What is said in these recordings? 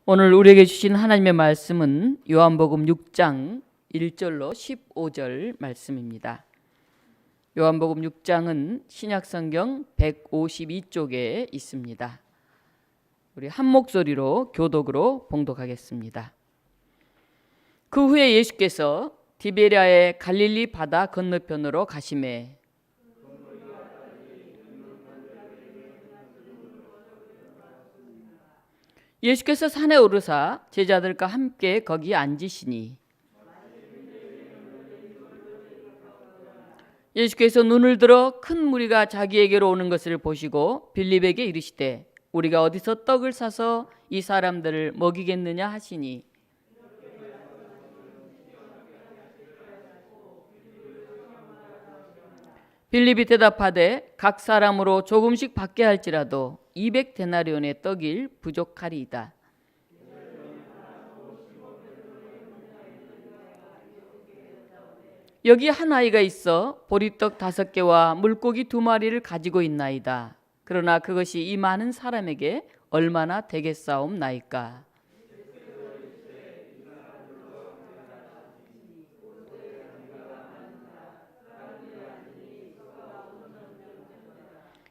오늘 우리에게 주신 하나님의 말씀은 요한복음 6장 1절로 15절 말씀입니다. 요한복음 6장은 신약성경 152쪽에 있습니다. 우리 한 목소리로 교독으로 봉독하겠습니다. 그 후에 예수께서 디베랴의 갈릴리 바다 건너편으로 가시매 예수께서 산에 오르사 제자들과 함께 거기 앉으시니 예수께서 눈을 들어 큰 무리가 자기에게로 오는 것을 보시고 빌립에게 이르시되 우리가 어디서 떡을 사서 이 사람들을 먹이겠느냐 하시니 빌립이 대답하되 각 사람으로 조금씩 받게 할지라도 200데나리온의 떡일 부족하리이다. 여기 한 아이가 있어 보리떡 5개와 물고기 2마리를 가지고 있나이다. 그러나 그것이 이 많은 사람에게 얼마나 되겠사옵나이까.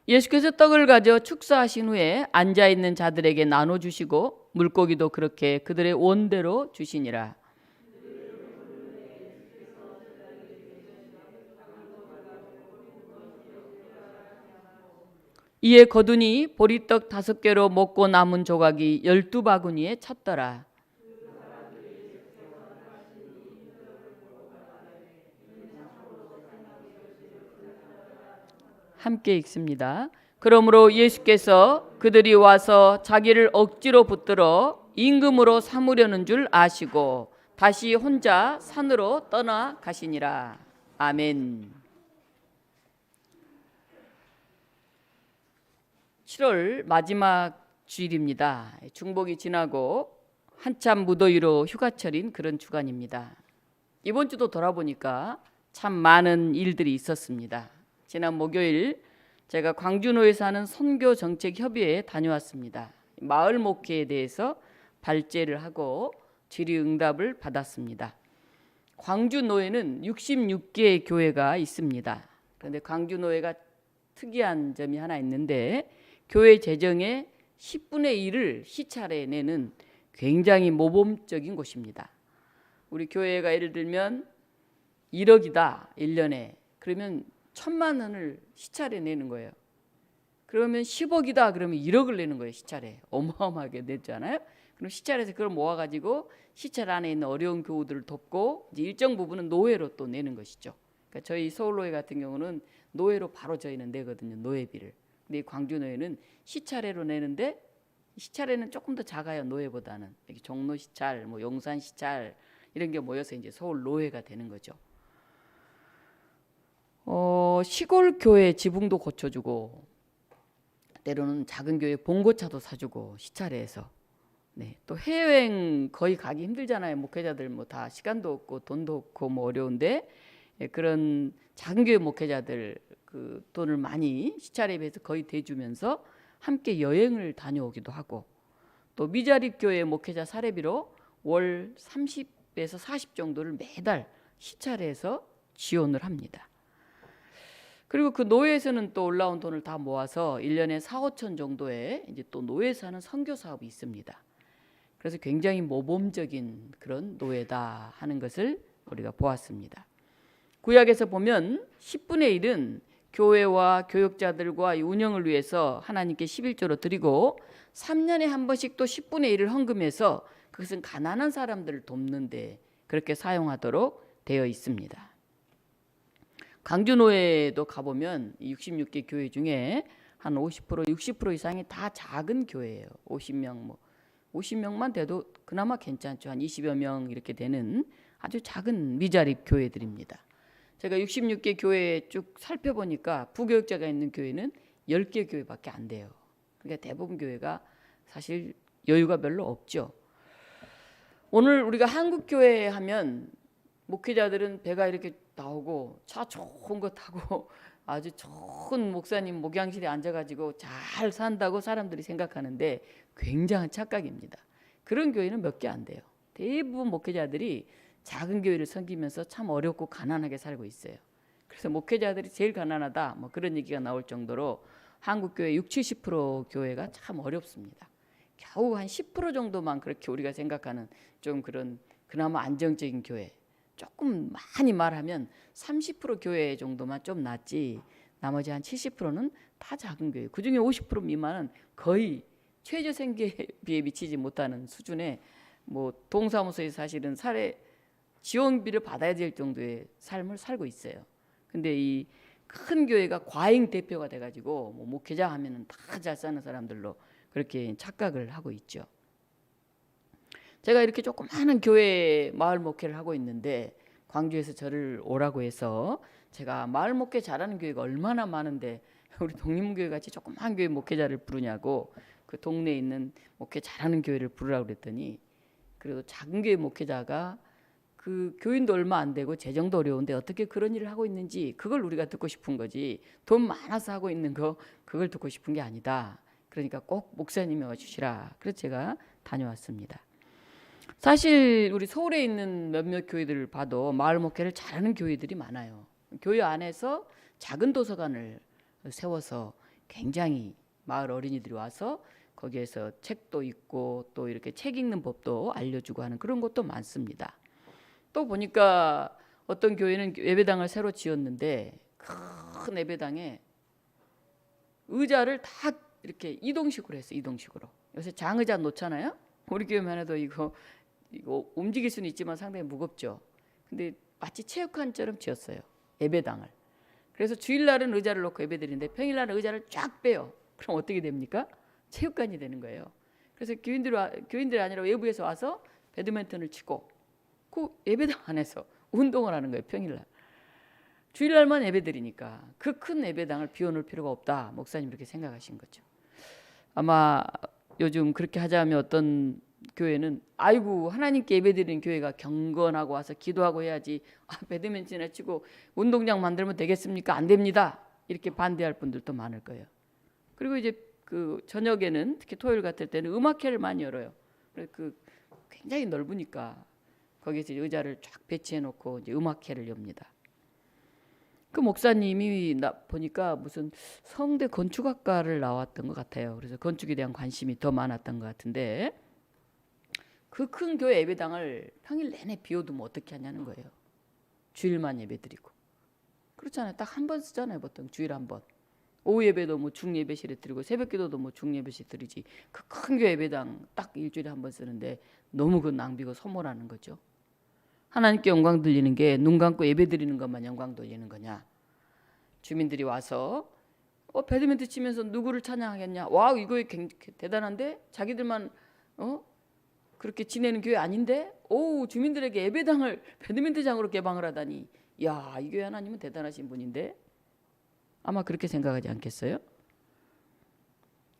예수께서 떡을 가져 축사하신 후에 앉아있는 자들에게 나눠주시고 물고기도 그렇게 그들의 원대로 주시니라. 이에 거두니 보리떡 5개로 먹고 남은 조각이 12바구니에 찼더라. 함께 읽습니다. 그러므로 예수께서 그들이 와서 자기를 억지로 붙들어 임금으로 삼으려는 줄 아시고 다시 혼자 산으로 떠나 가시니라. 아멘. 7월 마지막 주일입니다. 중복이 지나고 한참 무더위로 휴가철인 그런 주간입니다. 이번 주도 돌아보니까 참 많은 일들이 있었습니다. 지난 목요일 제가 광주노에서 하는 선교정책협의회에 다녀왔습니다. 마을 목회에 대해서 발제를 하고 질의응답을 받았습니다. 광주노에는 66개의 교회가 있습니다. 그런데 광주노회가 특이한 점이 하나 있는데 교회 재정의 10분의 1을 시찰해 내는 굉장히 모범적인 곳입니다. 우리 교회가 예를 들면 1억이다 1년에. 그러면 1,000만 원을 시찰해 내는 거예요. 그러면 10억이다 그러면 1억을 내는 거예요. 시찰에. 어마어마하게 냈잖아요. 그럼 시찰에서 그걸 모아가지고 시찰 안에 있는 어려운 교우들을 돕고 이제 일정 부분은 노회로 또 내는 것이죠. 그러니까 저희 서울노회 같은 경우는 노회로 바로 저희는 내거든요. 노회비를. 근데 광주노회는 시찰회로 내는데 시찰회는 조금 더 작아요. 노회보다는. 여기 종로 시찰, 뭐 용산 시찰 이런 게 모여서 이제 서울 노회가 되는 거죠. 시골 교회 지붕도 고쳐주고 때로는 작은 교회 봉고차도 사주고 시찰회에서 네, 또 해외여행 거의 가기 힘들잖아요. 목회자들 뭐 다 시간도 없고 돈도 없고 뭐 어려운데 그런 작은 교회 목회자들 그 돈을 많이 시찰에 비해서 거의 대주면서 함께 여행을 다녀오기도 하고 또 미자립 교회 목회자 사례비로 월 30에서 40 정도를 매달 시찰해서 지원을 합니다. 그리고 그 노회에서는 또 올라온 돈을 다 모아서 1년에 4, 5천 정도의 이제 또 노회에서 하는 선교 사업이 있습니다. 그래서 굉장히 모범적인 그런 노회다 하는 것을 우리가 보았습니다. 구약에서 보면 10분의 1은 교회와 교역자들과 운영을 위해서 하나님께 11조로 드리고 3년에 한 번씩 또 10분의 1을 헌금해서 그것은 가난한 사람들을 돕는데 그렇게 사용하도록 되어 있습니다. 광주노회도 가보면 66개 교회 중에 한 50%, 60% 이상이 다 작은 교회예요. 50명 50명만 돼도 그나마 괜찮죠. 한 20여 명 이렇게 되는 아주 작은 미자립 교회들입니다. 제가 66개 교회 쭉 살펴보니까 부교역자가 있는 교회는 10개 교회밖에 안 돼요. 그러니까 대부분 교회가 사실 여유가 별로 없죠. 오늘 우리가 한국교회 하면 목회자들은 배가 이렇게 나오고 차 좋은 거 타고 아주 좋은 목사님 목양실에 앉아가지고 잘 산다고 사람들이 생각하는데 굉장한 착각입니다. 그런 교회는 몇 개 안 돼요. 대부분 목회자들이 작은 교회를 섬기면서 참 어렵고 가난하게 살고 있어요. 그래서 목회자들이 제일 가난하다 뭐 그런 얘기가 나올 정도로 한국 교회 60~70% 교회가 참 어렵습니다. 겨우 한 10% 정도만 그렇게 우리가 생각하는 좀 그런 그나마 안정적인 교회, 조금 많이 말하면 30% 교회 정도만 좀 낫지 나머지 한 70%는 다 작은 교회. 그중에 50% 미만은 거의 최저 생계비에 미치지 못하는 수준의 뭐 동사무소에 사실은 사례 지원비를 받아야 될 정도의 삶을 살고 있어요. 근데 이 큰 교회가 과잉 대표가 돼가지고 뭐 목회자 하면은 다 잘 사는 사람들로 그렇게 착각을 하고 있죠. 제가 이렇게 조그마한 교회 마을 목회를 하고 있는데 광주에서 저를 오라고 해서 제가 마을 목회 잘하는 교회가 얼마나 많은데 우리 독립교회 같이 조그마한 교회 목회자를 부르냐고 그 동네에 있는 목회 잘하는 교회를 부르라고 그랬더니 그래도 작은 교회 목회자가 그 교인도 얼마 안 되고 재정도 어려운데 어떻게 그런 일을 하고 있는지 그걸 우리가 듣고 싶은 거지 돈 많아서 하고 있는 거 그걸 듣고 싶은 게 아니다. 그러니까 꼭 목사님이 와주시라. 그래서 제가 다녀왔습니다. 사실 우리 서울에 있는 몇몇 교회들을 봐도 마을 목회를 잘하는 교회들이 많아요. 교회 안에서 작은 도서관을 세워서 굉장히 마을 어린이들이 와서 거기에서 책도 읽고 또 이렇게 책 읽는 법도 알려주고 하는 그런 것도 많습니다. 또 보니까 어떤 교회는 예배당을 새로 지었는데 큰 예배당에 의자를 다 이렇게 이동식으로 했어요. 이동식으로. 요새 장의자 놓잖아요. 우리 교회만 해도 이거 움직일 수는 있지만 상당히 무겁죠. 근데 마치 체육관처럼 지었어요. 예배당을. 그래서 주일날은 의자를 놓고 예배드리는데 평일날은 의자를 쫙 빼요. 그럼 어떻게 됩니까? 체육관이 되는 거예요. 그래서 교인들이 아니라 외부에서 와서 배드민턴을 치고 그 예배당 안에서 운동을 하는 거예요. 평일날. 주일날만 예배드리니까 그 큰 예배당을 비워놓을 필요가 없다. 목사님 이렇게 생각하신 거죠. 아마 요즘 그렇게 하자면 어떤 교회는 아이고 하나님께 예배드리는 교회가 경건하고 와서 기도하고 해야지 배드민턴이나 치고 운동장 만들면 되겠습니까? 안 됩니다. 이렇게 반대할 분들도 많을 거예요. 그리고 이제 그 저녁에는 특히 토요일 같을 때는 음악회를 많이 열어요. 그 굉장히 넓으니까 거기서 의자를 쫙 배치해 놓고 이제 음악회를 엽니다. 그 목사님이 보니까 무슨 성대 건축학과를 나왔던 것 같아요. 그래서 건축에 대한 관심이 더 많았던 것 같은데 그 큰 교회 예배당을 평일 내내 비워두면 어떻게 하냐는 거예요. 주일만 예배드리고. 그렇잖아요. 딱 한 번 쓰잖아요. 보통 주일 한 번. 오후 예배도 뭐 중예배실에 드리고 새벽기도도 뭐 중예배실 드리지. 그 큰 교회 예배당 딱 일주일에 한 번 쓰는데 너무 그 낭비고 소모라는 거죠. 하나님께 영광 돌리는 게 눈 감고 예배 드리는 것만 영광 돌리는 거냐. 주민들이 와서 배드민턴 치면서 누구를 찬양하겠냐. 와 이거 대단한데 자기들만 그렇게 지내는 교회 아닌데 주민들에게 예배당을 배드민턴장으로 개방을 하다니 야 이 교회 하나님은 대단하신 분인데 아마 그렇게 생각하지 않겠어요?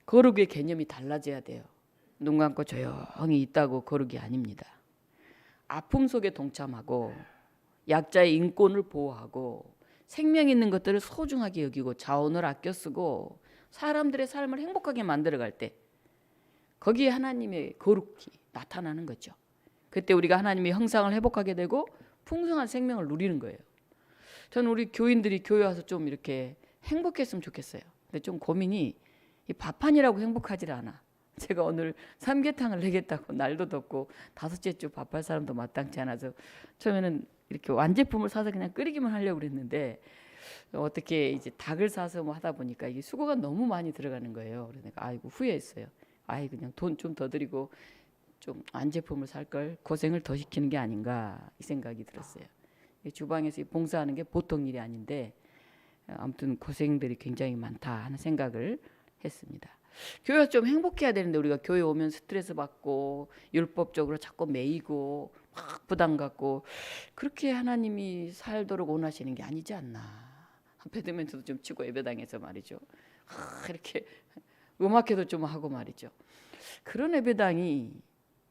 거룩의 개념이 달라져야 돼요. 눈 감고 조용히 있다고 거룩이 아닙니다. 아픔 속에 동참하고 약자의 인권을 보호하고 생명 있는 것들을 소중하게 여기고 자원을 아껴 쓰고 사람들의 삶을 행복하게 만들어갈 때 거기에 하나님의 거룩이 나타나는 거죠. 그때 우리가 하나님의 형상을 회복하게 되고 풍성한 생명을 누리는 거예요. 저는 우리 교인들이 교회 와서 좀 이렇게 행복했으면 좋겠어요. 근데 좀 고민이 이 밥한이라고 행복하지 않아. 제가 오늘 삼계탕을 내겠다고 날도 덥고 5째 주 밥할 사람도 마땅치 않아서 처음에는 이렇게 완제품을 사서 그냥 끓이기만 하려고 그랬는데 어떻게 이제 닭을 사서 뭐 하다 보니까 이게 수고가 너무 많이 들어가는 거예요. 그러니까 아이고 후회했어요. 그냥 돈 좀 더 드리고 좀 완제품을 살 걸 고생을 더 시키는 게 아닌가 이 생각이 들었어요. 주방에서 봉사하는 게 보통 일이 아닌데 아무튼 고생들이 굉장히 많다 하는 생각을 했습니다. 교회가 좀 행복해야 되는데 우리가 교회 오면 스트레스 받고 율법적으로 자꾸 매이고 막 부담 갖고 그렇게 하나님이 살도록 원하시는 게 아니지 않나. 배드민턴도 좀 치고 예배당에서 말이죠. 이렇게 음악회도 좀 하고 말이죠. 그런 예배당이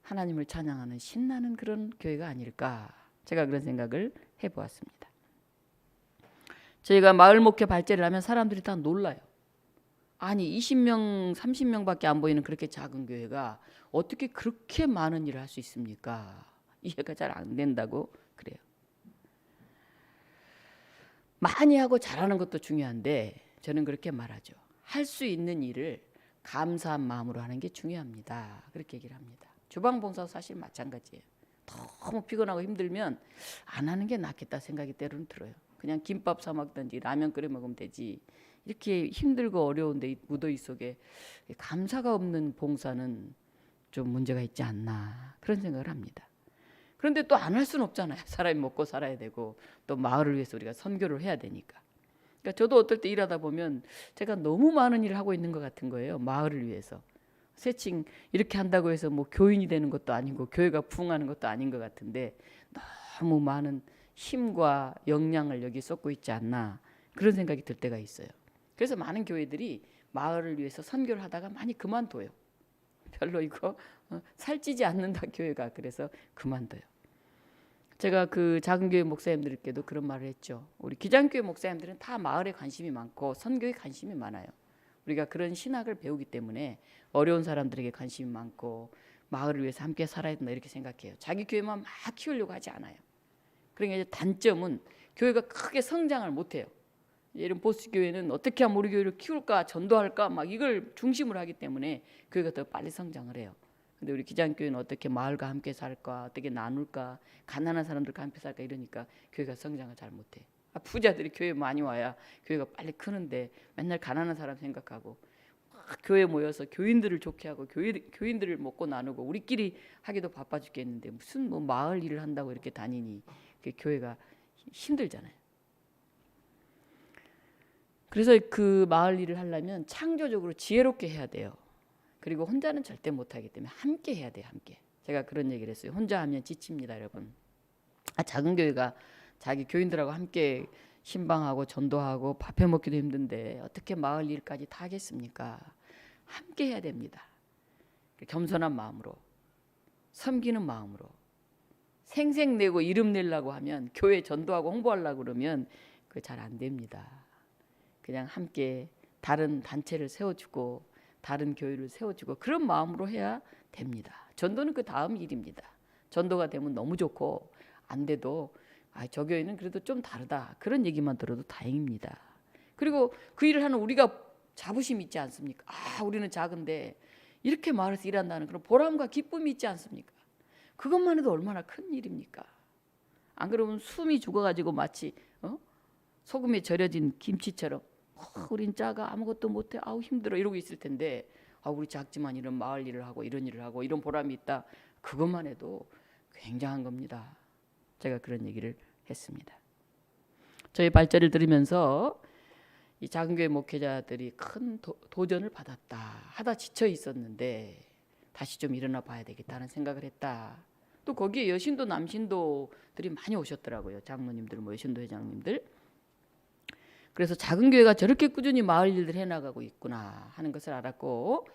하나님을 찬양하는 신나는 그런 교회가 아닐까. 제가 그런 생각을 해보았습니다. 저희가 마을 목회 발제를 하면 사람들이 다 놀라요. 아니 20명, 30명밖에 안 보이는 그렇게 작은 교회가 어떻게 그렇게 많은 일을 할 수 있습니까? 이해가 잘 안 된다고 그래요. 많이 하고 잘하는 것도 중요한데 저는 그렇게 말하죠. 할 수 있는 일을 감사한 마음으로 하는 게 중요합니다. 그렇게 얘기를 합니다. 주방 봉사도 사실 마찬가지예요. 너무 피곤하고 힘들면 안 하는 게 낫겠다 생각이 때로는 들어요. 그냥 김밥 사 먹든지 라면 끓여 먹으면 되지. 이렇게 힘들고 어려운데 무더위 속에 감사가 없는 봉사는 좀 문제가 있지 않나 그런 생각을 합니다. 그런데 또 안 할 수는 없잖아요. 사람이 먹고 살아야 되고 또 마을을 위해서 우리가 선교를 해야 되니까. 그러니까 저도 어떨 때 일하다 보면 제가 너무 많은 일을 하고 있는 것 같은 거예요. 마을을 위해서. 세칭 이렇게 한다고 해서 뭐 교인이 되는 것도 아니고 교회가 부흥하는 것도 아닌 것 같은데 너무 많은 힘과 역량을 여기 쏟고 있지 않나 그런 생각이 들 때가 있어요. 그래서 많은 교회들이 마을을 위해서 선교를 하다가 많이 그만둬요. 별로 이거 살찌지 않는다 교회가. 그래서 그만둬요. 제가 그 작은 교회 목사님들께도 그런 말을 했죠. 우리 기장교회 목사님들은 다 마을에 관심이 많고 선교에 관심이 많아요. 우리가 그런 신학을 배우기 때문에 어려운 사람들에게 관심이 많고 마을을 위해서 함께 살아야 된다 이렇게 생각해요. 자기 교회만 막 키우려고 하지 않아요. 그러니까 이제 단점은 교회가 크게 성장을 못해요. 이런 보스 교회는 어떻게 하면 우리 교회를 키울까 전도할까 막 이걸 중심으로 하기 때문에 교회가 더 빨리 성장을 해요. 근데 우리 기장교회는 어떻게 마을과 함께 살까, 어떻게 나눌까, 가난한 사람들과 함께 살까 이러니까 교회가 성장을 잘 못해. 부자들이 교회 많이 와야 교회가 빨리 크는데 맨날 가난한 사람 생각하고 교회 모여서 교인들을 좋게 하고 교인들을 먹고 나누고 우리끼리 하기도 바빠 죽겠는데 무슨 뭐 마을 일을 한다고 이렇게 다니니 교회가 힘들잖아요. 그래서 그 마을 일을 하려면 창조적으로 지혜롭게 해야 돼요. 그리고 혼자는 절대 못하기 때문에 함께 해야 돼요. 함께. 제가 그런 얘기를 했어요. 혼자 하면 지칩니다, 여러분. 작은 교회가 자기 교인들하고 함께 신방하고 전도하고 밥 해먹기도 힘든데 어떻게 마을 일까지 다 하겠습니까? 함께 해야 됩니다. 겸손한 마음으로, 섬기는 마음으로. 생색내고 이름 내려고 하면 교회 전도하고 홍보하려고 그러면 그거 잘 안 됩니다. 그냥 함께 다른 단체를 세워주고 다른 교회를 세워주고 그런 마음으로 해야 됩니다. 전도는 그 다음 일입니다. 전도가 되면 너무 좋고 안 돼도 저 교회는 그래도 좀 다르다 그런 얘기만 들어도 다행입니다. 그리고 그 일을 하는 우리가 자부심이 있지 않습니까? 우리는 작은데 이렇게 마을에서 일한다는 그런 보람과 기쁨이 있지 않습니까? 그것만 해도 얼마나 큰 일입니까? 안 그러면 숨이 죽어가지고 마치 소금에 절여진 김치처럼 우린 작아 아무것도 못해 힘들어 이러고 있을 텐데 우리 작지만 이런 마을 일을 하고 이런 일을 하고 이런 보람이 있다. 그것만 해도 굉장한 겁니다. 제가 그런 얘기를 했습니다. 저희 발제를 들으면서 이 작은 교회 목회자들이 큰 도전을 받았다. 하다 지쳐 있었는데 다시 좀 일어나 봐야 되겠다는 생각을 했다. 또 거기에 여신도 남신도들이 많이 오셨더라고요. 장로님들, 여신도 회장님들. 그래서 작은 교회가 저렇게 꾸준히 마을 일들 해나가고 있구나 하는 것을 알았고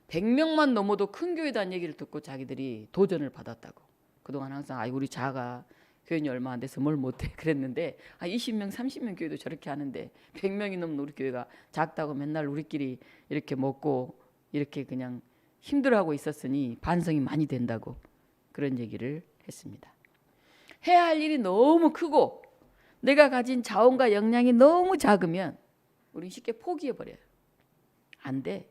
100명만 넘어도 큰 교회다는 얘기를 듣고 자기들이 도전을 받았다고. 그동안 항상 우리 작아 교인이 얼마 안 돼서 뭘 못해 그랬는데 20명 30명 교회도 저렇게 하는데 100명이 넘는 우리 교회가 작다고 맨날 우리끼리 이렇게 먹고 이렇게 그냥 힘들어하고 있었으니 반성이 많이 된다고 그런 얘기를 했습니다. 해야 할 일이 너무 크고 내가 가진 자원과 역량이 너무 작으면 우리 쉽게 포기해버려요. 안 돼.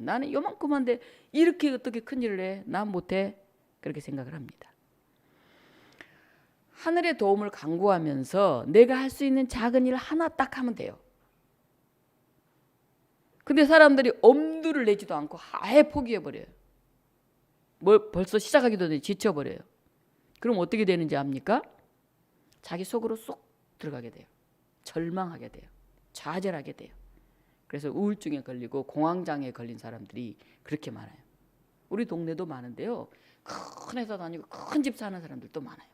나는 요만큼한데 이렇게 어떻게 큰 일을 해? 난 못해. 그렇게 생각을 합니다. 하늘의 도움을 간구하면서 내가 할 수 있는 작은 일 하나 딱 하면 돼요. 근데 사람들이 엄두를 내지도 않고 아예 포기해버려요. 벌써 시작하기도 전에 지쳐버려요. 그럼 어떻게 되는지 압니까? 자기 속으로 쏙 들어가게 돼요. 절망하게 돼요. 좌절하게 돼요. 그래서 우울증에 걸리고 공황장애에 걸린 사람들이 그렇게 많아요. 우리 동네도 많은데요. 큰 회사 다니고 큰 집 사는 사람들도 많아요.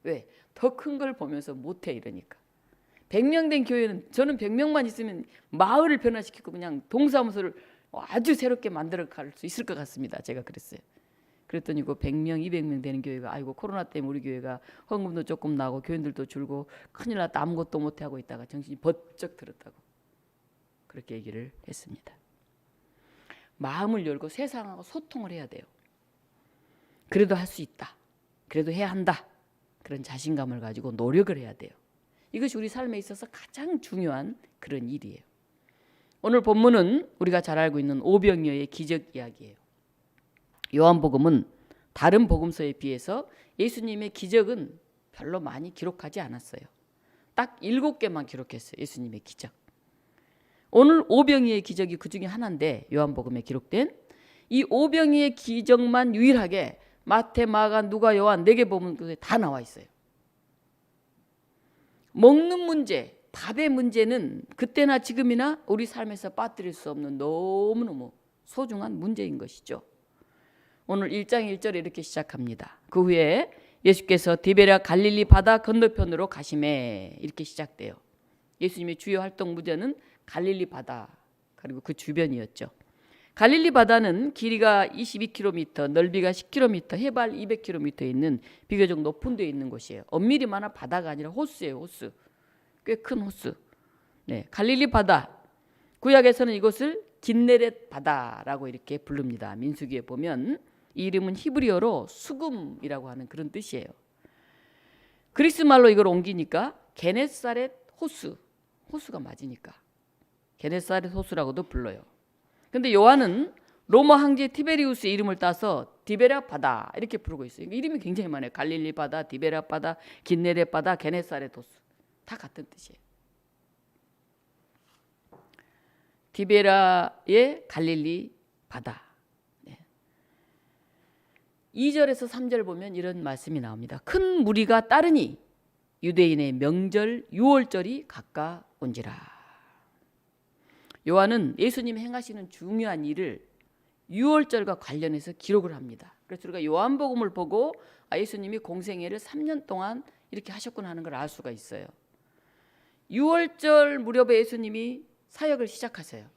왜? 더 큰 걸 보면서 못해 이러니까. 100명 된 교회는 저는 100명만 있으면 마을을 변화시키고 그냥 동사무소를 아주 새롭게 만들어 갈 수 있을 것 같습니다. 제가 그랬어요. 그랬더니 그 100명, 200명 되는 교회가 코로나 때문에 우리 교회가 헌금도 조금 나고 교인들도 줄고 큰일 났다 아무것도 못해 하고 있다가 정신이 번쩍 들었다고. 그렇게 얘기를 했습니다. 마음을 열고 세상하고 소통을 해야 돼요. 그래도 할 수 있다. 그래도 해야 한다. 그런 자신감을 가지고 노력을 해야 돼요. 이것이 우리 삶에 있어서 가장 중요한 그런 일이에요. 오늘 본문은 우리가 잘 알고 있는 오병이어의 기적 이야기예요. 요한복음은 다른 복음서에 비해서 예수님의 기적은 별로 많이 기록하지 않았어요. 딱 7개만 기록했어요. 예수님의 기적. 오늘 오병이어의 기적이 그 중에 하나인데 요한복음에 기록된 이 오병이어의 기적만 유일하게 마태, 마가, 누가, 요한 4개 복음서에 다 나와 있어요. 먹는 문제, 밥의 문제는 그때나 지금이나 우리 삶에서 빠뜨릴 수 없는 너무너무 소중한 문제인 것이죠. 오늘 1장 1절에 이렇게 시작합니다. 그 후에 예수께서 디베랴 갈릴리 바다 건너편으로 가시매 이렇게 시작돼요. 예수님의 주요 활동 무대는 갈릴리 바다 그리고 그 주변이었죠. 갈릴리 바다는 길이가 22km, 넓이가 10km, 해발 200km에 있는 비교적 높은 데에 있는 곳이에요. 엄밀히 말하면 바다가 아니라 호수예요. 호수. 꽤 큰 호수. 네, 갈릴리 바다. 구약에서는 이곳을 긴네렛 바다라고 이렇게 부릅니다. 민수기에 보면 이 이름은 히브리어로 수금이라고 하는 그런 뜻이에요. 그리스 말로 이걸 옮기니까 게네사렛 호수. 호수가 맞으니까 게네사렛 호수라고도 불러요. 근데 요한은 로마 황제 티베리우스의 이름을 따서 디베랴 바다 이렇게 부르고 있어요. 이름이 굉장히 많아요. 갈릴리 바다, 디베랴 바다, 긴네렛 바다, 게네사렛 호수. 다 같은 뜻이에요. 디베랴의 갈릴리 바다. 네. 2절에서 3절 보면 이런 말씀이 나옵니다. 큰 무리가 따르니 유대인의 명절 유월절이 가까운지라. 요한은 예수님이 행하시는 중요한 일을 유월절과 관련해서 기록을 합니다. 그래서 우리가 요한복음을 보고 예수님이 공생애를 3년 동안 이렇게 하셨구나 하는 걸 알 수가 있어요. 유월절 무렵에 예수님이 사역을 시작하세요.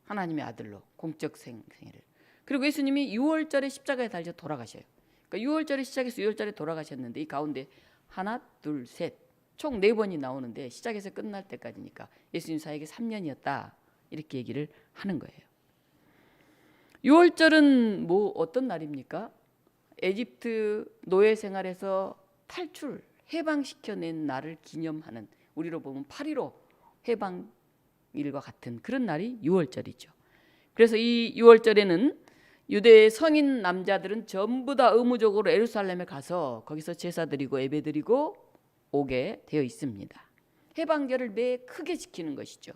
하나님의 아들로 공적 생애를. 그리고 예수님이 유월절에 십자가에 달려 돌아가셔요. 그러니까 유월절에 시작해서 유월절에 돌아가셨는데 이 가운데 하나, 둘, 셋 총 4번이 나오는데 시작해서 끝날 때까지니까 예수님 사역이 3년이었다. 이렇게 얘기를 하는 거예요. 6월절은 뭐 어떤 날입니까? 에집트 노예 생활에서 탈출, 해방시켜낸 날을 기념하는 우리로 보면 8.15 해방일과 같은 그런 날이 6월절이죠. 그래서 이 6월절에는 유대의 성인 남자들은 전부 다 의무적으로 예루살렘에 가서 거기서 제사 드리고 예배 드리고 오게 되어 있습니다. 해방절을 매 크게 지키는 것이죠.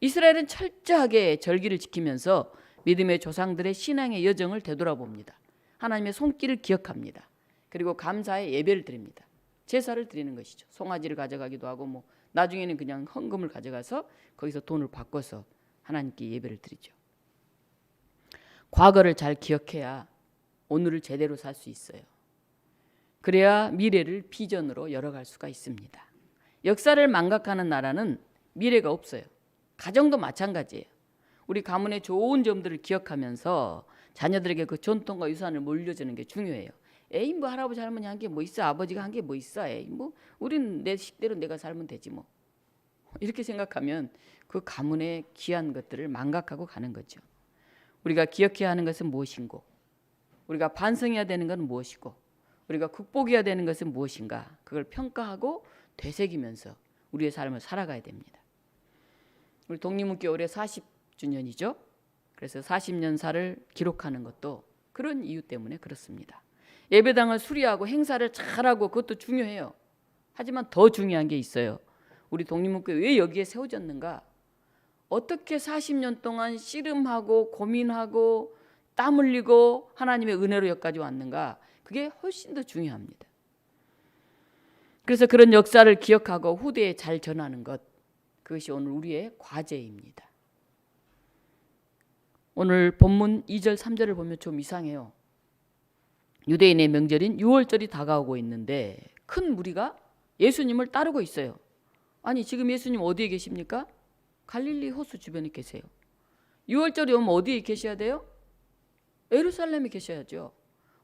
이스라엘은 철저하게 절기를 지키면서 믿음의 조상들의 신앙의 여정을 되돌아봅니다. 하나님의 손길을 기억합니다. 그리고 감사의 예배를 드립니다. 제사를 드리는 것이죠. 송아지를 가져가기도 하고 뭐 나중에는 그냥 헌금을 가져가서 거기서 돈을 바꿔서 하나님께 예배를 드리죠. 과거를 잘 기억해야 오늘을 제대로 살 수 있어요. 그래야 미래를 비전으로 열어갈 수가 있습니다. 역사를 망각하는 나라는 미래가 없어요. 가정도 마찬가지예요. 우리 가문의 좋은 점들을 기억하면서 자녀들에게 그 전통과 유산을 물려주는 게 중요해요. 에이 뭐 할아버지 할머니 한 게 뭐 있어, 아버지가 한 게 뭐 있어, 에이 뭐 우리는 내 식대로 내가 살면 되지 뭐. 이렇게 생각하면 그 가문의 귀한 것들을 망각하고 가는 거죠. 우리가 기억해야 하는 것은 무엇인고, 우리가 반성해야 되는 건 무엇이고, 우리가 극복해야 되는 것은 무엇인가, 그걸 평가하고 되새기면서 우리의 삶을 살아가야 됩니다. 우리 독립문교 올해 40주년이죠. 그래서 40년사를 기록하는 것도 그런 이유 때문에 그렇습니다. 예배당을 수리하고 행사를 잘하고 그것도 중요해요. 하지만 더 중요한 게 있어요. 우리 독립문교회 왜 여기에 세워졌는가? 어떻게 40년 동안 씨름하고 고민하고 땀 흘리고 하나님의 은혜로 여기까지 왔는가? 그게 훨씬 더 중요합니다. 그래서 그런 역사를 기억하고 후대에 잘 전하는 것, 그것이 오늘 우리의 과제입니다. 오늘 본문 2절 3절을 보면 좀 이상해요. 유대인의 명절인 유월절이 다가오고 있는데 큰 무리가 예수님을 따르고 있어요. 아니 지금 예수님 어디에 계십니까? 갈릴리 호수 주변에 계세요. 유월절이 오면 어디에 계셔야 돼요? 예루살렘에 계셔야죠.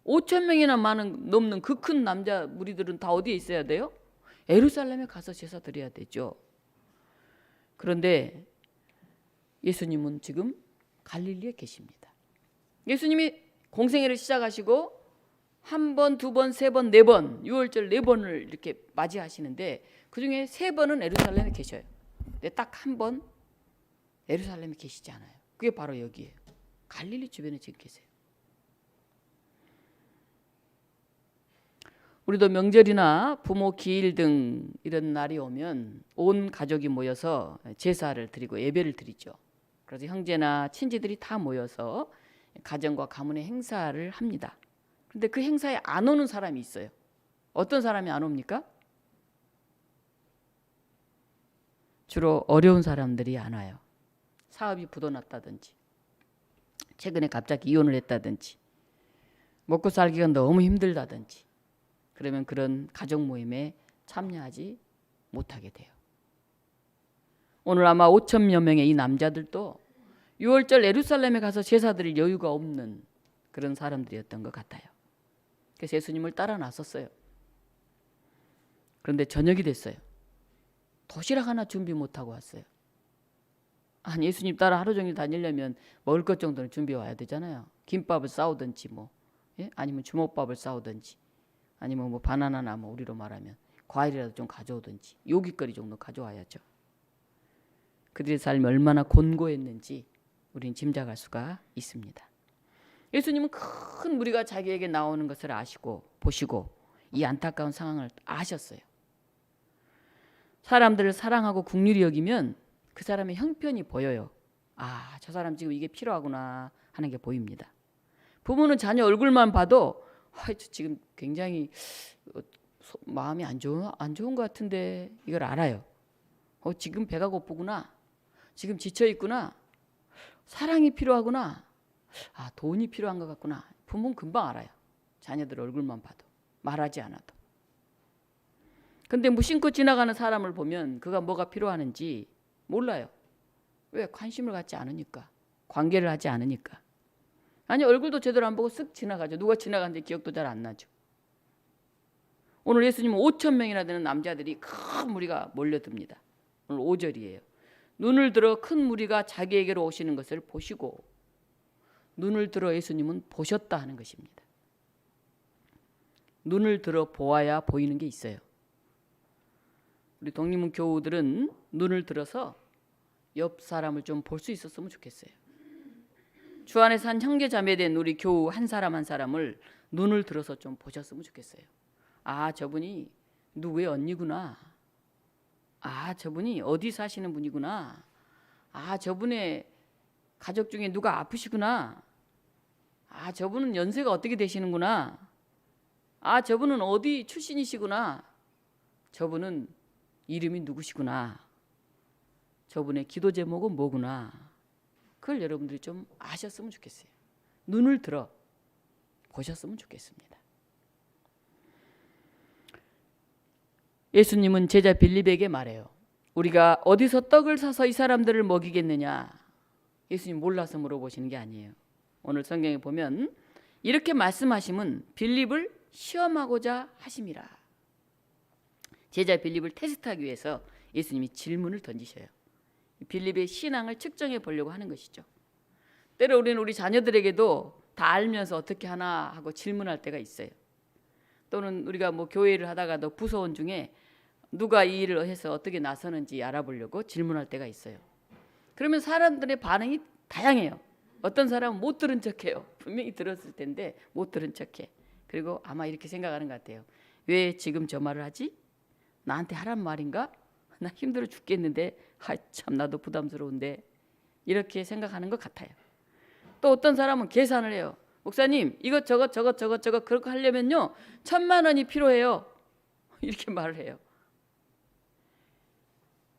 5,000명이나 넘는 그 큰 남자 무리들은 다 어디에 있어야 돼요? 예루살렘에 가서 제사 드려야 되죠. 그런데 예수님은 지금 갈릴리에 계십니다. 예수님이 공생애를 시작하시고 한 번, 두 번, 세 번, 네 번, 유월절 네 번을 이렇게 맞이하시는데 그중에 세 번은 예루살렘에 계셔요. 근데 딱 한 번 예루살렘에 계시지 않아요. 그게 바로 여기예요. 갈릴리 주변에 지금 계세요. 우리도 명절이나 부모 기일 등 이런 날이 오면 온 가족이 모여서 제사를 드리고 예배를 드리죠. 그래서 형제나 친지들이 다 모여서 가정과 가문의 행사를 합니다. 그런데 그 행사에 안 오는 사람이 있어요. 어떤 사람이 안 옵니까? 주로 어려운 사람들이 안 와요. 사업이 부도났다든지 최근에 갑자기 이혼을 했다든지 먹고 살기가 너무 힘들다든지 그러면 그런 가족 모임에 참여하지 못하게 돼요. 오늘 아마 5천여 명의 이 남자들도 6월절 예루살렘에 가서 제사 드릴 여유가 없는 그런 사람들이었던 것 같아요. 그래서 예수님을 따라 나섰어요. 그런데 저녁이 됐어요. 도시락 하나 준비 못하고 왔어요. 아니 예수님 따라 하루 종일 다니려면 먹을 것 정도는 준비해 와야 되잖아요. 김밥을 싸우든지 뭐 아니면 주먹밥을 싸우든지 아니면 뭐 바나나나 뭐 우리로 말하면 과일이라도 좀 가져오든지 요깃거리 정도 가져와야죠. 그들의 삶이 얼마나 곤고했는지 우리는 짐작할 수가 있습니다. 예수님은 큰 무리가 자기에게 나오는 것을 아시고 보시고 이 안타까운 상황을 아셨어요. 사람들을 사랑하고 국률이 여기면 그 사람의 형편이 보여요. 아, 저 사람 지금 이게 필요하구나 하는 게 보입니다. 부모는 자녀 얼굴만 봐도 지금 굉장히 마음이 안 좋은 것 같은데 이걸 알아요. 지금 배가 고프구나. 지금 지쳐 있구나. 사랑이 필요하구나. 아, 돈이 필요한 것 같구나. 부모는 금방 알아요. 자녀들 얼굴만 봐도 말하지 않아도. 근데 무심코 지나가는 사람을 보면 그가 뭐가 필요하는지 몰라요. 왜? 관심을 갖지 않으니까. 관계를 하지 않으니까. 아니 얼굴도 제대로 안 보고 쓱 지나가죠. 누가 지나간지 기억도 잘 안 나죠. 오늘 예수님은 5천 명이나 되는 남자들이 큰 무리가 몰려듭니다. 오늘 5절이에요. 눈을 들어 큰 무리가 자기에게로 오시는 것을 보시고 눈을 들어 예수님은 보셨다 하는 것입니다. 눈을 들어 보아야 보이는 게 있어요. 우리 독립문 교우들은 눈을 들어서 옆 사람을 좀 볼 수 있었으면 좋겠어요. 주 안에 산 형제 자매 된 우리 교우 한 사람 한 사람을 눈을 들어서 좀 보셨으면 좋겠어요. 아, 저분이 누구의 언니구나. 아, 저분이 어디 사시는 분이구나. 아, 저분의 가족 중에 누가 아프시구나. 아, 저분은 연세가 어떻게 되시는구나. 아, 저분은 어디 출신이시구나. 저분은 이름이 누구시구나. 저분의 기도 제목은 뭐구나. 그걸 여러분들이 좀 아셨으면 좋겠어요. 눈을 들어 보셨으면 좋겠습니다. 예수님은 제자 빌립에게 말해요. 우리가 어디서 떡을 사서 이 사람들을 먹이겠느냐. 예수님 몰라서 물어보시는 게 아니에요. 오늘 성경에 보면 이렇게 말씀하심은 빌립을 시험하고자 하심이라. 제자 빌립을 테스트하기 위해서 예수님이 질문을 던지셔요. 빌립의 신앙을 측정해 보려고 하는 것이죠. 때로 우리는 우리 자녀들에게도 다 알면서 어떻게 하나 하고 질문할 때가 있어요. 또는 우리가 뭐 교회를 하다가도 부서원 중에 누가 이 일을 해서 어떻게 나서는지 알아보려고 질문할 때가 있어요. 그러면 사람들의 반응이 다양해요. 어떤 사람은 못 들은 척해요. 분명히 들었을 텐데 못 들은 척해. 그리고 아마 이렇게 생각하는 것 같아요. 왜 지금 저 말을 하지? 나한테 하란 말인가? 나 힘들어 죽겠는데 참 나도 부담스러운데 이렇게 생각하는 것 같아요. 또 어떤 사람은 계산을 해요. 목사님 이것저것 그렇게 하려면요 1,000만 원이 필요해요. 이렇게 말을 해요.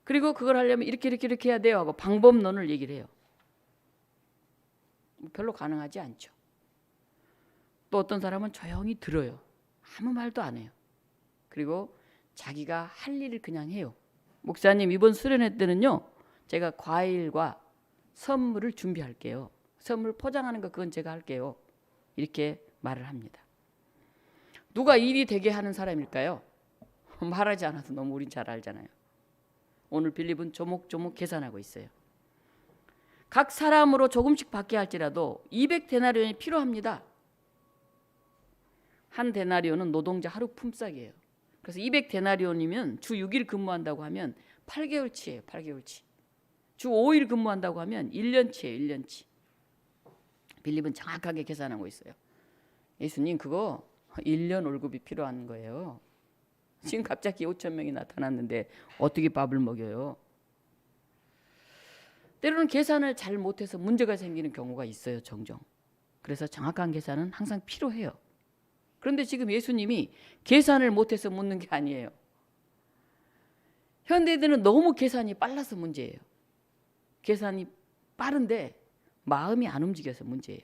그리고 그걸 하려면 이렇게 해야 돼요 하고 방법론을 얘기를 해요. 별로 가능하지 않죠. 또 어떤 사람은 조용히 들어요. 아무 말도 안 해요. 그리고 자기가 할 일을 그냥 해요. 목사님 이번 수련회 때는요 제가 과일과 선물을 준비할게요. 선물 포장하는 거 그건 제가 할게요. 이렇게 말을 합니다. 누가 일이 되게 하는 사람일까요? 말하지 않아도 너무 우린 잘 알잖아요. 오늘 빌립은 조목조목 계산하고 있어요. 각 사람으로 조금씩 받게 할지라도 200데나리온이 필요합니다. 한 데나리온은 노동자 하루 품삯이에요. 그래서 200데나리온이면 주 6일 근무한다고 하면 8개월치예요. 8개월치. 주 5일 근무한다고 하면 1년치예요. 1년치. 빌립은 정확하게 계산하고 있어요. 예수님 그거 1년 월급이 필요한 거예요. 지금 갑자기 5천 명이 나타났는데 어떻게 밥을 먹여요? 때로는 계산을 잘 못해서 문제가 생기는 경우가 있어요. 종종. 그래서 정확한 계산은 항상 필요해요. 그런데 지금 예수님이 계산을 못해서 묻는 게 아니에요. 현대인들은 너무 계산이 빨라서 문제예요. 계산이 빠른데 마음이 안 움직여서 문제예요.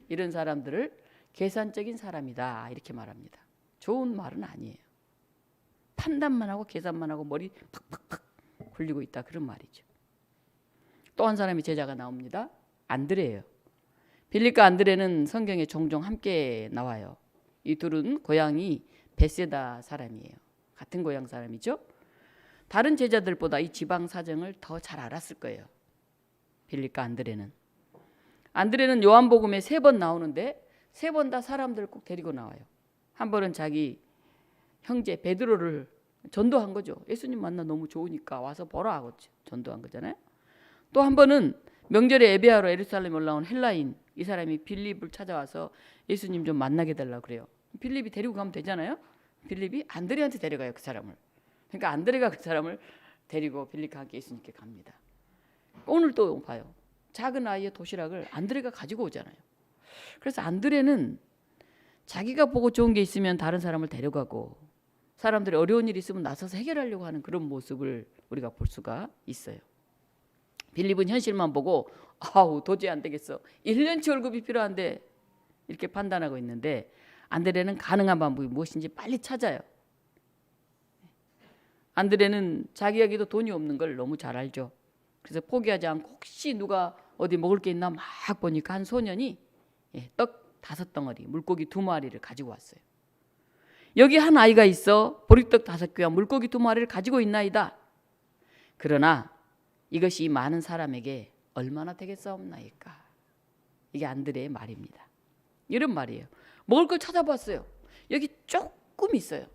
이런 사람들을 계산적인 사람이다 이렇게 말합니다. 좋은 말은 아니에요. 판단만 하고 계산만 하고 머리 팍팍팍 굴리고 있다 그런 말이죠. 또 한 사람의 제자가 나옵니다. 안드레예요. 빌립과 안드레는 성경에 종종 함께 나와요. 이 둘은 고향이 베세다 사람이에요. 같은 고향 사람이죠. 다른 제자들보다 이 지방 사정을 더 잘 알았을 거예요. 빌립과 안드레는. 안드레는 요한복음에 3번 나오는데 3번 다 사람들 꼭 데리고 나와요. 한 번은 자기 형제 베드로를 전도한 거죠. 예수님 만나 너무 좋으니까 와서 보라 하고 전도한 거잖아요. 또 한 번은 명절에 예배하러 예루살렘 올라온 헬라인 이 사람이 빌립을 찾아와서 예수님 좀 만나게 달라고 그래요. 빌립이 데리고 가면 되잖아요. 빌립이 안드레한테 데려가요. 그 사람을. 그러니까 안드레가 그 사람을 데리고 빌립과 함께 예수님께 갑니다. 오늘 또 봐요. 작은 아이의 도시락을 안드레가 가지고 오잖아요. 그래서 안드레는 자기가 보고 좋은 게 있으면 다른 사람을 데려가고 사람들이 어려운 일이 있으면 나서서 해결하려고 하는 그런 모습을 우리가 볼 수가 있어요. 빌립은 현실만 보고 아우 도저히 안 되겠어. 1년치 월급이 필요한데 이렇게 판단하고 있는데 안드레는 가능한 방법이 무엇인지 빨리 찾아요. 안드레는 자기에게도 돈이 없는 걸 너무 잘 알죠. 그래서 포기하지 않고 혹시 누가 어디 먹을 게 있나 막 보니까 한 소년이 떡 5덩어리, 물고기 2마리를 가지고 왔어요. 여기 한 아이가 있어 보리떡 5개와 물고기 2마리를 가지고 있나이다. 그러나 이것이 많은 사람에게 얼마나 되겠사옵나이까. 이게 안드레의 말입니다. 이런 말이에요. 먹을 걸 찾아봤어요. 여기 조금 있어요.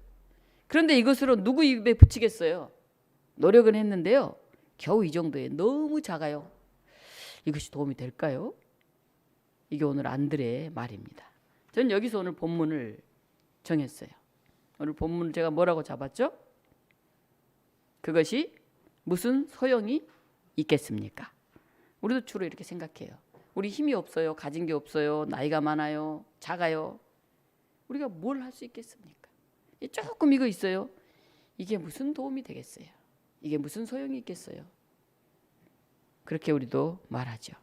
그런데 이것으로 누구 입에 붙이겠어요? 노력은 했는데요. 겨우 이 정도에 너무 작아요. 이것이 도움이 될까요? 이게 오늘 안드레의 말입니다. 저는 여기서 오늘 본문을 정했어요. 오늘 본문을 제가 뭐라고 잡았죠? 그것이 무슨 소용이 있겠습니까? 우리도 주로 이렇게 생각해요. 우리 힘이 없어요. 가진 게 없어요. 나이가 많아요. 작아요. 우리가 뭘 할 수 있겠습니까? 조금 이거 있어요. 이게 무슨 도움이 되겠어요? 이게 무슨 소용이 있겠어요? 그렇게 우리도 말하죠.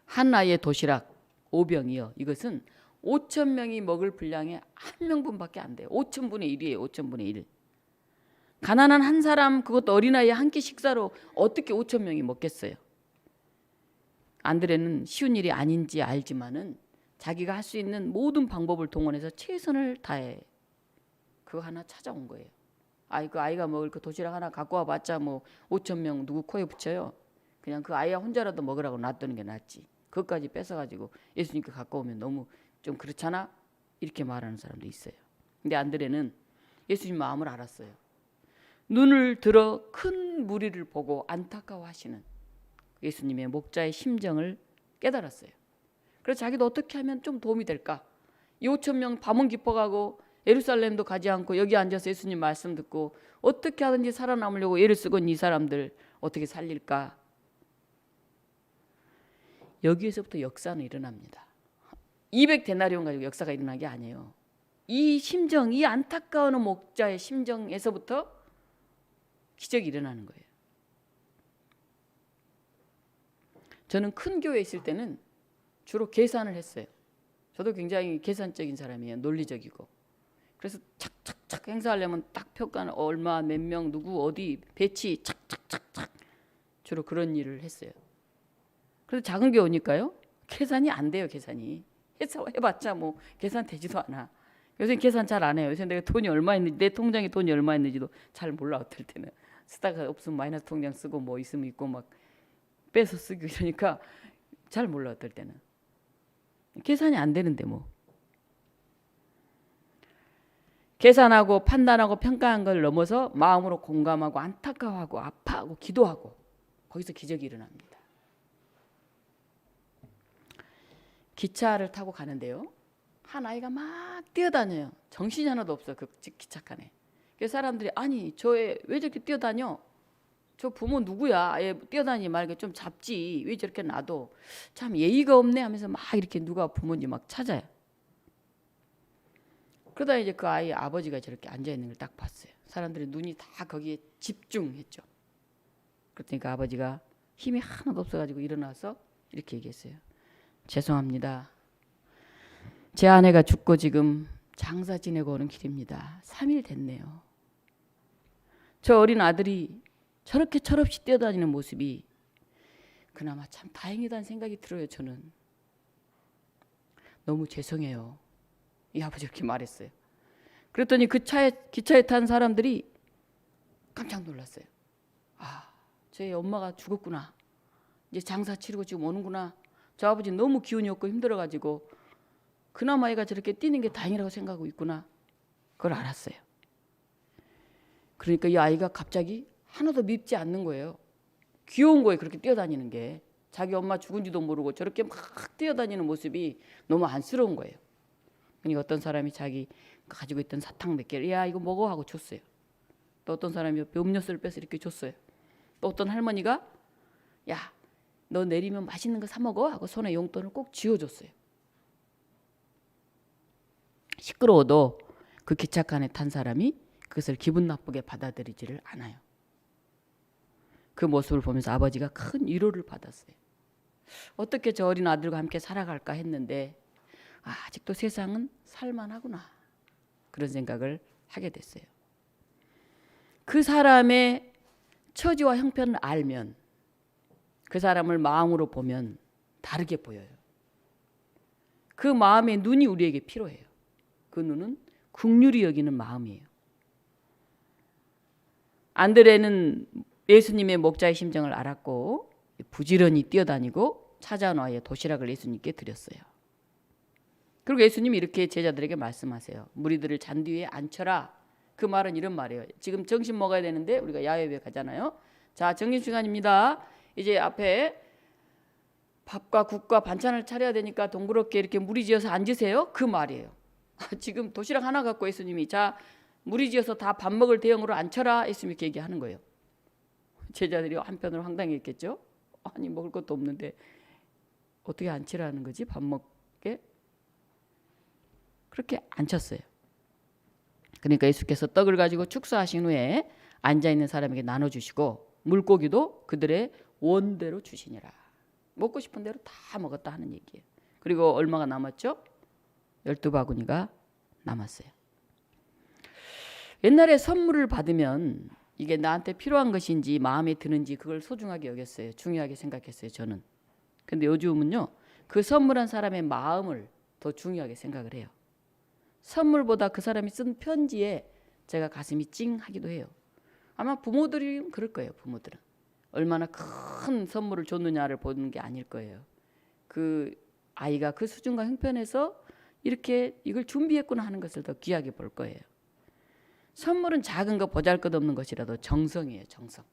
한 아이의 도시락 5병이요. 이것은 5천 명이 먹을 분량의 한 명분밖에 안 돼요. 5천분의 1이에요. 5천분의 1. 가난한 한 사람 그것도 어린아이 한 끼 식사로 어떻게 5천 명이 먹겠어요? 안드레는 쉬운 일이 아닌지 알지만은 자기가 할 수 있는 모든 방법을 동원해서 최선을 다해 그거 하나 찾아온 거예요. 그 아이가 먹을 그 도시락 하나 갖고 와봤자 뭐 5천 명 누구 코에 붙여요. 그냥 그 아이야 혼자라도 먹으라고 놔두는 게 낫지. 그것까지 뺏어가지고 예수님께 갖고 오면 너무 좀 그렇잖아. 이렇게 말하는 사람도 있어요. 근데 안드레는 예수님 마음을 알았어요. 눈을 들어 큰 무리를 보고 안타까워하시는 예수님의 목자의 심정을 깨달았어요. 그래서 자기도 어떻게 하면 좀 도움이 될까? 이 5천 명 밤은 깊어가고 예루살렘도 가지 않고 여기 앉아서 예수님 말씀 듣고 어떻게 하든지 살아남으려고 애를 쓰고 있는 이 사람들 어떻게 살릴까? 여기에서부터 역사는 일어납니다. 200데나리온 가지고 역사가 일어난 게 아니에요. 이 심정, 이 안타까운 목자의 심정에서부터 기적이 일어나는 거예요. 저는 큰 교회에 있을 때는 주로 계산을 했어요. 저도 굉장히 계산적인 사람이에요. 논리적이고. 그래서 착착착 행사하려면 딱 평가는 얼마, 몇 명, 누구, 어디, 배치 착착착착 주로 그런 일을 했어요. 그래서 작은 교회 오니까요. 계산이 안 돼요. 계산이. 해봤자 뭐 계산 되지도 않아. 요새 계산 잘 안 해요. 요새 내가 돈이 얼마 있는지 내 통장에 돈이 얼마 있는지도 잘 몰라. 어떨 때는 쓰다가 없으면 마이너스 통장 쓰고 뭐 있으면 있고 막 빼서 쓰고 이러니까 잘 몰라. 어떨 때는 계산이 안 되는데 뭐. 계산하고 판단하고 평가한 걸 넘어서 마음으로 공감하고 안타까워하고 아파하고 기도하고 거기서 기적이 일어납니다. 기차를 타고 가는데요. 한 아이가 막 뛰어다녀요. 정신이 하나도 없어. 그 기차칸에. 그래서 사람들이 아니 저 애 왜 저렇게 뛰어다녀? 저 부모 누구야? 얘 뛰어다니지 말고 좀 잡지. 왜 저렇게 놔둬? 참 예의가 없네 하면서 막 이렇게 누가 부모인지 막 찾아요. 그러다 이제 그 아이 아버지가 저렇게 앉아있는 걸 딱 봤어요. 사람들이 눈이 다 거기에 집중했죠. 그러니까 아버지가 힘이 하나도 없어가지고 일어나서 이렇게 얘기했어요. 죄송합니다. 제 아내가 죽고 지금 장사 지내고 오는 길입니다. 3일 됐네요. 저 어린 아들이 저렇게 철없이 뛰어다니는 모습이 그나마 참 다행이다는 생각이 들어요. 저는 너무 죄송해요. 이 아버지 이렇게 말했어요. 그랬더니 그 기차에 탄 사람들이 깜짝 놀랐어요. 아, 제 엄마가 죽었구나. 이제 장사 치르고 지금 오는구나. 저 아버지 너무 기운이 없고 힘들어가지고 그나마 애가 저렇게 뛰는 게 다행이라고 생각하고 있구나. 그걸 알았어요. 그러니까 이 아이가 갑자기 하나도 밉지 않는 거예요. 귀여운 거예요. 그렇게 뛰어다니는 게. 자기 엄마 죽은지도 모르고 저렇게 막 뛰어다니는 모습이 너무 안쓰러운 거예요. 그러니까 어떤 사람이 자기 가지고 있던 사탕 몇 개를 야 이거 먹어 하고 줬어요. 또 어떤 사람이 옆에 음료수를 빼서 이렇게 줬어요. 또 어떤 할머니가 야 너 내리면 맛있는 거 사 먹어 하고 손에 용돈을 꼭 쥐어줬어요. 시끄러워도 그 기차칸에 탄 사람이 그것을 기분 나쁘게 받아들이지를 않아요. 그 모습을 보면서 아버지가 큰 위로를 받았어요. 어떻게 저 어린 아들과 함께 살아갈까 했는데 아직도 세상은 살만하구나. 그런 생각을 하게 됐어요. 그 사람의 처지와 형편을 알면 그 사람을 마음으로 보면 다르게 보여요. 그 마음의 눈이 우리에게 필요해요. 그 눈은 긍휼히 여기는 마음이에요. 안드레는 예수님의 목자의 심정을 알았고 부지런히 뛰어다니고 찾아온 아이의 도시락을 예수님께 드렸어요. 그리고 예수님이 이렇게 제자들에게 말씀하세요. 무리들을 잔디 위에 앉혀라. 그 말은 이런 말이에요. 지금 점심 먹어야 되는데 우리가 야외에 가잖아요. 자, 점심시간입니다. 이제 앞에 밥과 국과 반찬을 차려야 되니까 동그랗게 이렇게 무리지어서 앉으세요. 그 말이에요. 지금 도시락 하나 갖고 예수님이 자 무리지어서 다 밥 먹을 대형으로 앉혀라. 예수님이 이렇게 얘기하는 거예요. 제자들이 한편으로 황당했겠죠. 아니 먹을 것도 없는데 어떻게 앉히라는 거지? 밥 먹게? 그렇게 앉혔어요. 그러니까 예수께서 떡을 가지고 축사하신 후에 앉아있는 사람에게 나눠주시고 물고기도 그들의 원대로 주시니라. 먹고 싶은 대로 다 먹었다 하는 얘기예요. 그리고 얼마가 남았죠? 12바구니가 남았어요. 옛날에 선물을 받으면 이게 나한테 필요한 것인지 마음에 드는지 그걸 소중하게 여겼어요. 중요하게 생각했어요. 저는. 근데 요즘은요. 그 선물한 사람의 마음을 더 중요하게 생각을 해요. 선물보다 그 사람이 쓴 편지에 제가 가슴이 찡하기도 해요. 아마 부모들이 그럴 거예요. 부모들은. 얼마나 큰 선물을 줬느냐를 보는 게 아닐 거예요. 그 아이가 그 수준과 형편에서 이렇게 이걸 준비했구나 하는 것을 더 귀하게 볼 거예요. 선물은 작은 거 보잘것없는 것이라도 정성이에요. 정성.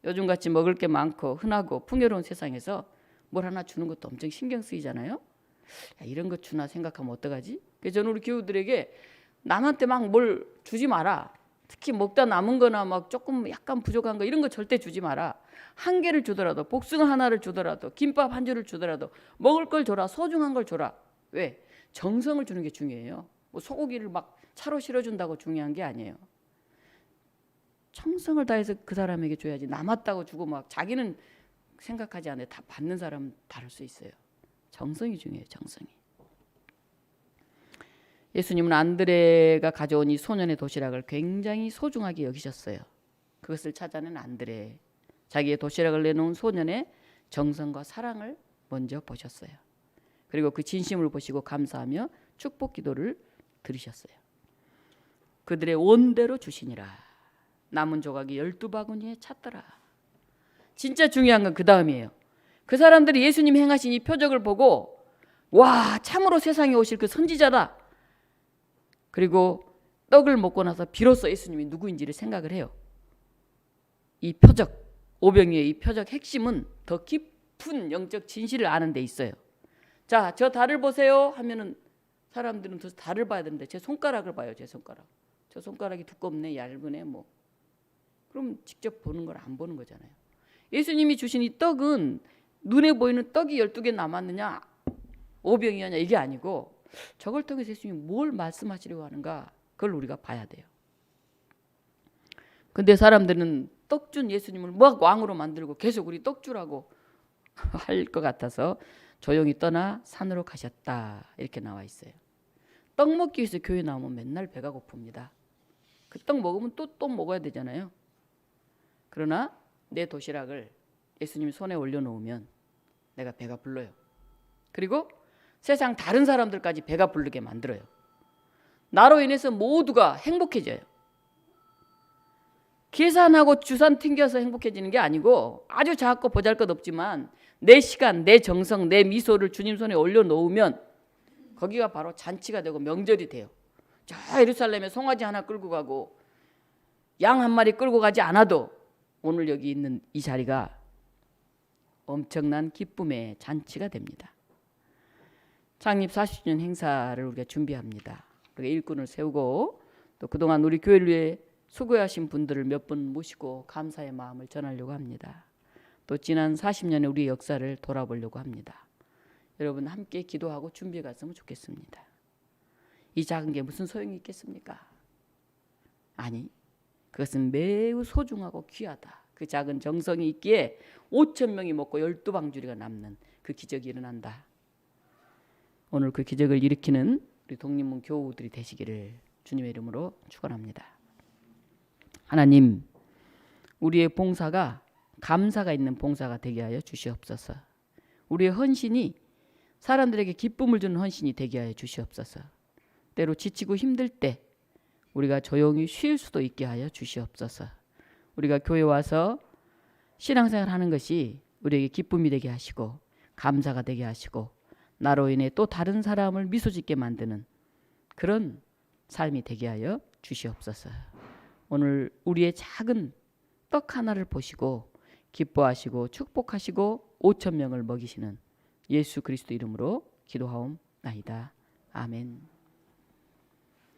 요즘같이 먹을 게 많고 흔하고 풍요로운 세상에서 뭘 하나 주는 것도 엄청 신경 쓰이잖아요. 야, 이런 거 주나 생각하면 어떡하지? 그래서 저는 우리 교우들에게 남한테 막 뭘 주지 마라. 특히 먹다 남은 거나 막 조금 약간 부족한 거 이런 거 절대 주지 마라. 한 개를 주더라도 복숭아 하나를 주더라도 김밥 한 줄을 주더라도 먹을 걸 줘라. 소중한 걸 줘라. 왜? 정성을 주는 게 중요해요. 뭐 소고기를 막 차로 실어준다고 중요한 게 아니에요. 정성을 다해서 그 사람에게 줘야지. 남았다고 주고 막 자기는 생각하지 않아요. 다 받는 사람은 다를 수 있어요. 정성이 중요해요. 정성이. 예수님은 안드레가 가져온 이 소년의 도시락을 굉장히 소중하게 여기셨어요. 그것을 찾아낸 안드레. 자기의 도시락을 내놓은 소년의 정성과 사랑을 먼저 보셨어요. 그리고 그 진심을 보시고 감사하며 축복 기도를 들으셨어요. 그들의 원대로 주시니라. 남은 조각이 12바구니에 찼더라. 진짜 중요한 건 그 다음이에요. 그 사람들이 예수님 행하신 이 표적을 보고 와, 참으로 세상에 오실 그 선지자다. 그리고 떡을 먹고 나서 비로소 예수님이 누구인지를 생각을 해요. 이 표적, 오병이의 이 표적 핵심은 더 깊은 영적 진실을 아는 데 있어요. 자, 저 달을 보세요 하면은 사람들은 저 달을 봐야 되는데 제 손가락을 봐요. 제 손가락. 저 손가락이 두껍네, 얇으네, 뭐. 그럼 직접 보는 걸 안 보는 거잖아요. 예수님이 주신 이 떡은 눈에 보이는 떡이 12개 남았느냐, 오병이었냐 이게 아니고 저걸 통해서 예수님이 뭘 말씀하시려고 하는가, 그걸 우리가 봐야 돼요. 근데 사람들은 떡 준 예수님을 막 왕으로 만들고 계속 우리 떡 주라고 할 것 같아서 조용히 떠나 산으로 가셨다 이렇게 나와 있어요. 떡 먹기 위해서 교회 나오면 맨날 배가 고픕니다. 그 떡 먹으면 또 먹어야 되잖아요. 그러나 내 도시락을 예수님 손에 올려놓으면 내가 배가 불러요. 그리고 세상 다른 사람들까지 배가 부르게 만들어요. 나로 인해서 모두가 행복해져요. 계산하고 주산 튕겨서 행복해지는 게 아니고 아주 작고 보잘것없지만 내 시간, 내 정성, 내 미소를 주님 손에 올려놓으면 거기가 바로 잔치가 되고 명절이 돼요. 저 예루살렘에 송아지 하나 끌고 가고 양 한 마리 끌고 가지 않아도 오늘 여기 있는 이 자리가 엄청난 기쁨의 잔치가 됩니다. 창립 40주년 행사를 우리가 준비합니다. 우리가 일꾼을 세우고 또 그동안 우리 교회를 위해 수고하신 분들을 몇 분 모시고 감사의 마음을 전하려고 합니다. 또 지난 40년의 우리의 역사를 돌아보려고 합니다. 여러분 함께 기도하고 준비해 갔으면 좋겠습니다. 이 작은 게 무슨 소용이 있겠습니까? 아니, 그것은 매우 소중하고 귀하다. 그 작은 정성이 있기에 5,000명이 먹고 12방주리가 남는 그 기적이 일어난다. 오늘 그 기적을 일으키는 우리 독립문 교우들이 되시기를 주님의 이름으로 축원합니다. 하나님, 우리의 봉사가 감사가 있는 봉사가 되게 하여 주시옵소서. 우리의 헌신이 사람들에게 기쁨을 주는 헌신이 되게 하여 주시옵소서. 때로 지치고 힘들 때 우리가 조용히 쉴 수도 있게 하여 주시옵소서. 우리가 교회 와서 신앙생활 하는 것이 우리에게 기쁨이 되게 하시고 감사가 되게 하시고 나로 인해 또 다른 사람을 미소 짓게 만드는 그런 삶이 되게 하여 주시옵소서. 오늘 우리의 작은 떡 하나를 보시고 기뻐하시고 축복하시고 5,000명을 먹이시는 예수 그리스도 이름으로 기도하옵나이다. 아멘.